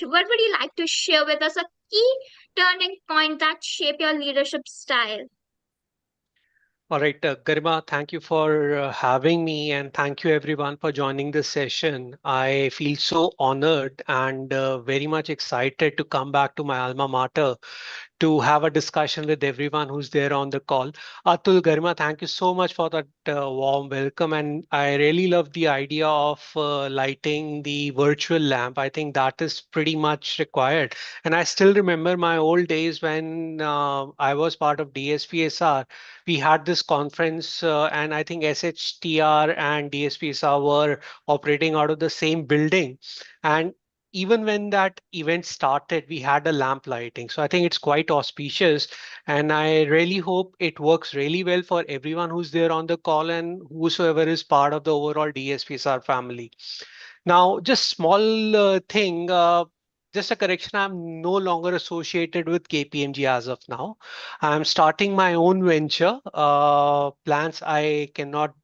what would you like to share with us a key turning point that shaped your leadership style? All right, Garima, thank you for having me, and thank you everyone for joining this session. I feel so honored and very much excited to come back to my alma mater to have a discussion with everyone who's there on the call. Atul, Garima, thank you so much for that warm welcome. And I really love the idea of lighting the virtual lamp. I think that is pretty much required. And I still remember my old days when I was part of DSPSR. We had this conference, and I think SHTR and DSPSR were operating out of the same building. And even when that event started, we had a lamp lighting. So I think it's quite auspicious. And I really hope it works really well for everyone who's there on the call and whosoever is part of the overall DSPSR family. Now, just small thing, just a correction. I'm no longer associated with KPMG as of now. I'm starting my own venture. Plans I cannot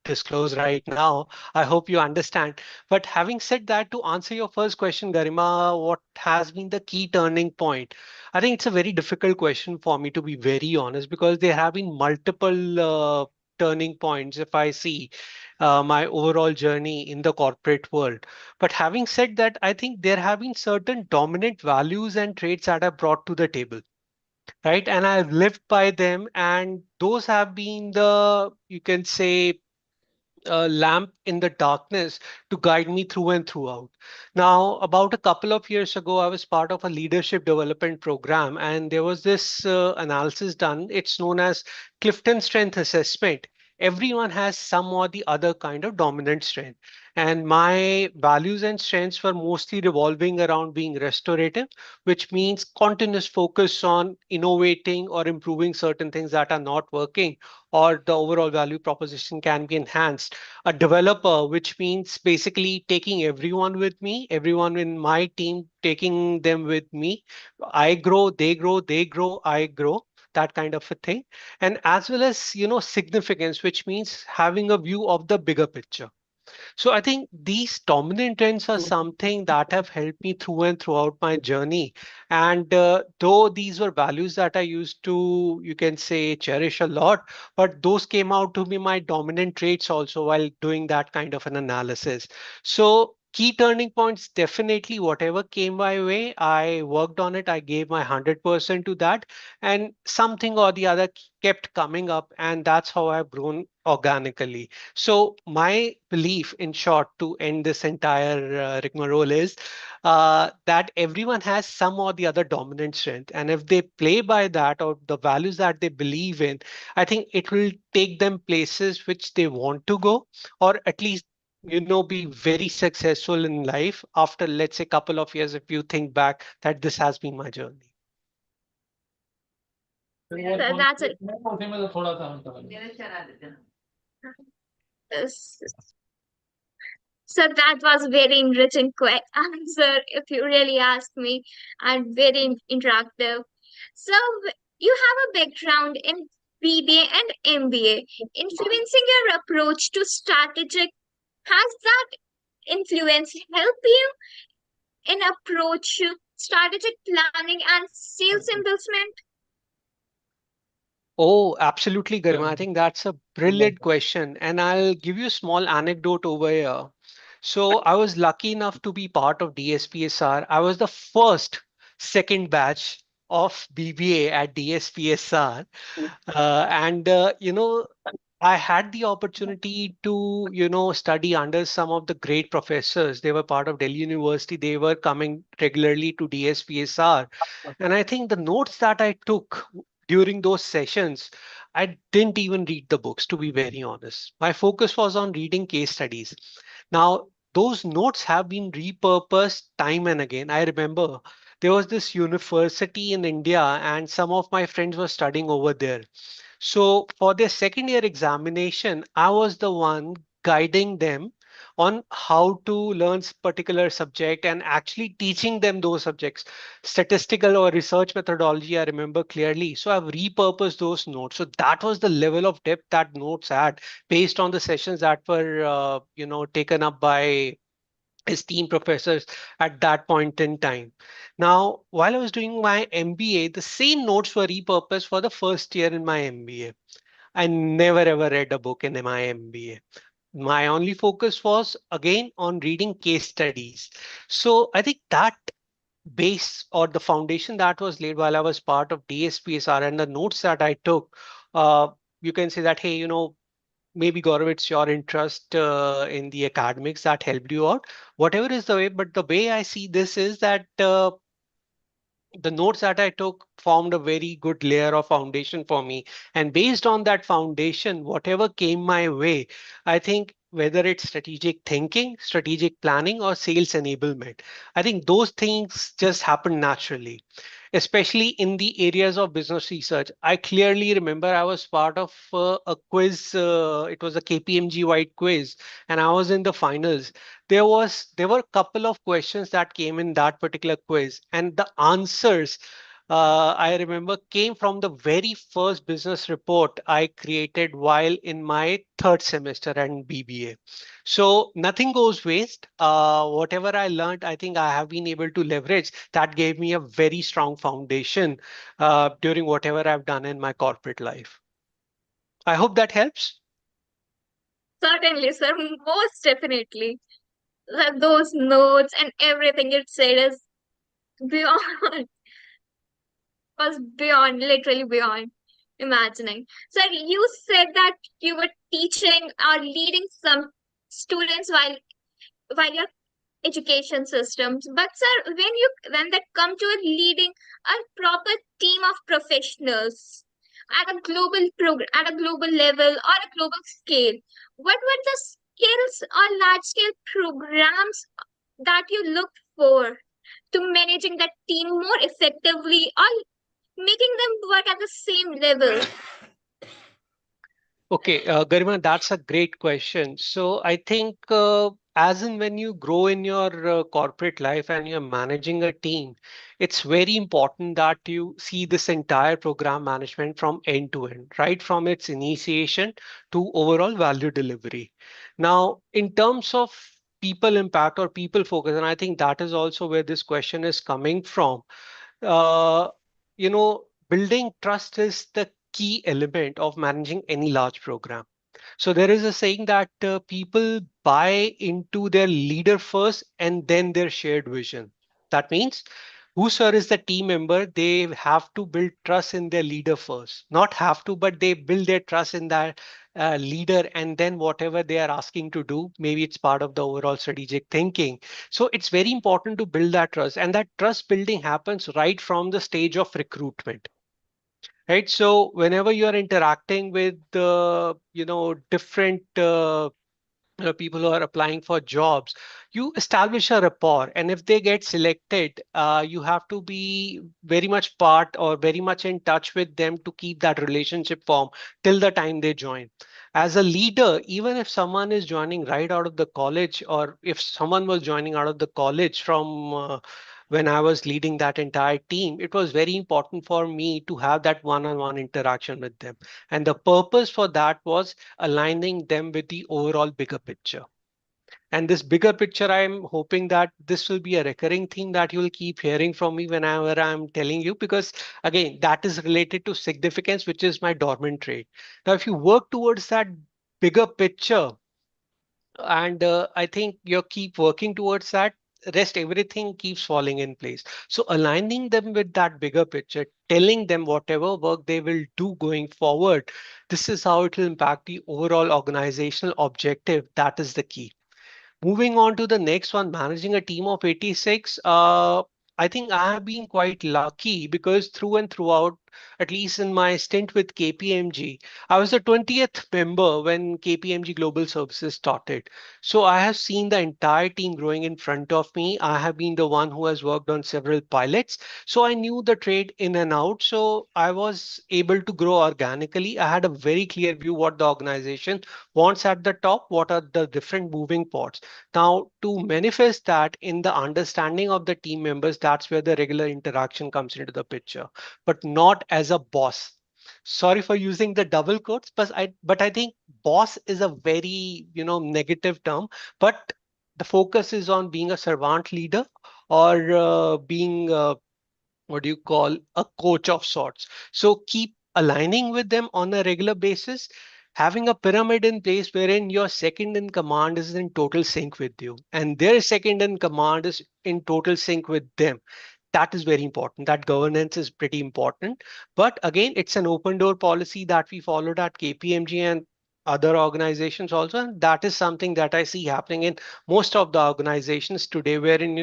disclose right now. I hope you understand. But having said that, to answer your first question, Garima, what has been the key turning point? I think it's a very difficult question for me to be very honest because there have been multiple turning points if I see my overall journey in the corporate world. But having said that, I think there have been certain dominant values and traits that I've brought to the table, right? And I've lived by them, and those have been the, you can say, lamp in the darkness to guide me through and throughout. Now, about a couple of years ago, I was part of a leadership development program, and there was this analysis done. It's known as Clifton Strength Assessment. Everyone has some or the other kind of dominant strength. And my values and strengths were mostly revolving around being restorative, which means continuous focus on innovating or improving certain things that are not working, or the overall value proposition can be enhanced. A developer, which means basically taking everyone with me, everyone in my team, taking them with me. I grow, they grow, they grow, I grow, that kind of a thing. And as well as, significance, which means having a view of the bigger picture. So I think these dominant trends are something that have helped me through and throughout my journey. And though these were values that I used to, you can say, cherish a lot, but those came out to be my dominant traits also while doing that kind of an analysis. So key turning points, definitely whatever came my way, I worked on it. I gave my 100% to that, and something or the other kept coming up, and that's how I've grown organically. So my belief, in short, to end this entire rigmarole is that everyone has some or the other dominant strength, and if they play by that or the values that they believe in, I think it will take them places which they want to go, or at least be very successful in life after, let's say, couple of years. If you think back, that this has been my journey. So that's a so that was very enriching answer, if you really ask me, and very interactive. So you have a background in BBA and MBA, influencing your approach to strategic. Has that influence help you in approach strategic planning and sales investment? Oh, absolutely, Garima. I think that's a brilliant question. And I'll give you a small anecdote over here. So I was lucky enough to be part of DSPSR. I was the first second batch of BBA at DSPSR. And, I had the opportunity to, study under some of the great professors. They were part of Delhi University. They were coming regularly to DSPSR. And I think the notes that I took during those sessions, I didn't even read the books, to be very honest. My focus was on reading case studies. Now, those notes have been repurposed time and again. I remember there was this university in India, and some of my friends were studying over there. So for their second year examination, I was the one guiding them on how to learn particular subject and actually teaching them those subjects. Statistical or research methodology, I remember clearly. So I've repurposed those notes. So that was the level of depth that notes had based on the sessions that were, taken up by esteemed professors at that point in time. Now, while I was doing my MBA, the same notes were repurposed for the first year in my MBA. I never ever read a book in my MBA. My only focus was again on reading case studies. So I think that base or the foundation that was laid while I was part of DSPSR and the notes that I took, uh, you can say that, hey, maybe Gaurav, it's your interest in the academics that helped you out. Whatever is the way, but the way I see this is that the notes that I took formed a very good layer of foundation for me. And based on that foundation, whatever came my way, I think whether it's strategic thinking, strategic planning, or sales enablement, I think those things just happen naturally, especially in the areas of business research. I clearly remember I was part of a quiz. It was a KPMG wide quiz, and I was in the finals. There were a couple of questions that came in that particular quiz, and the answers I remember came from the very first business report I created while in my third semester in BBA. So nothing goes waste. Whatever I learned, I think I have been able to leverage. That gave me a very strong foundation during whatever I've done in my corporate life. I hope that helps. Certainly, sir, most definitely. Those notes and everything it said is beyond, was beyond, literally beyond imagining. Sir, you said that you were teaching or leading some students while you're education systems, but sir, when that come to leading a proper team of professionals at a global level or a global scale, what were the skills or large scale programs that you looked for to managing that team more effectively or making them work at the same level? Okay, Garima, that's a great question. So I think as and when you grow in your corporate life and you're managing a team, it's very important that you see this entire program management from end to end, right from its initiation to overall value delivery. Now, in terms of people impact or people focus, and I think that is also where this question is coming from. uh, Building trust is the key element of managing any large program. So there is a saying that people buy into their leader first and then their shared vision. That means whosoever is the team member, they have to build trust in their leader first. Not have to, but they build their trust in that leader, and then whatever they are asking to do, maybe it's part of the overall strategic thinking. So it's very important to build that trust, and that trust building happens right from the stage of recruitment. Right. So whenever you are interacting with different people who are applying for jobs, you establish a rapport, and if they get selected, you have to be very much part or very much in touch with them to keep that relationship form till the time they join. As a leader, even if someone is joining right out of the college, or if someone was joining out of the college from when I was leading that entire team, it was very important for me to have that one-on-one interaction with them. And the purpose for that was aligning them with the overall bigger picture. And this bigger picture, I'm hoping that this will be a recurring theme that you will keep hearing from me whenever I'm telling you, because again, that is related to significance, which is my dormant trait. Now, if you work towards that bigger picture, and I think you keep working towards that, rest everything keeps falling in place. So aligning them with that bigger picture, telling them whatever work they will do going forward, this is how it will impact the overall organizational objective. That is the key. Moving on to the next one, managing a team of 86. I think I have been quite lucky because through and throughout, at least in my stint with KPMG, I was the 20th member when KPMG Global Services started. So I have seen the entire team growing in front of me. I have been the one who has worked on several pilots. So I knew the trade in and out. So I was able to grow organically. I had a very clear view what the organization wants at the top, what are the different moving parts. Now, to manifest that in the understanding of the team members, that's where the regular interaction comes into the picture, but not as a boss. Sorry for using the double quotes, but I think boss is a very negative term. But the focus is on being a servant leader or being what do you call a coach of sorts. So keep aligning with them on a regular basis, having a pyramid in place wherein your second in command is in total sync with you and their second in command is in total sync with them. That is very important. That governance is pretty important. But again, it's an open door policy that we followed at KPMG and other organizations also. And that is something that I see happening in most of the organizations today, wherein,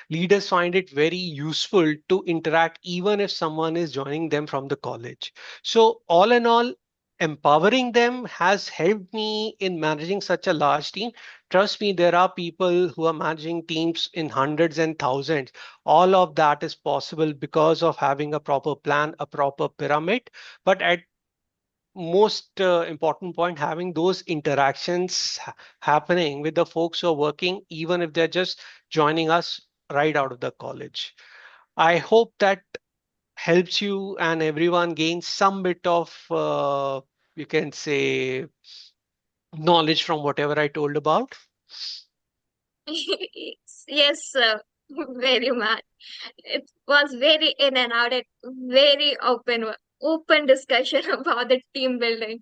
leaders find it very useful to interact even if someone is joining them from the college. So all in all, empowering them has helped me in managing such a large team. Trust me, there are people who are managing teams in hundreds and thousands. All of that is possible because of having a proper plan, a proper pyramid. But at most important point, having those interactions happening with the folks who are working, even if they're just joining us right out of the college. I hope that helps you and everyone gains some bit of, you can say, knowledge from whatever I told about. Yes, sir. Very much. It was very in and out, very open discussion about the team building.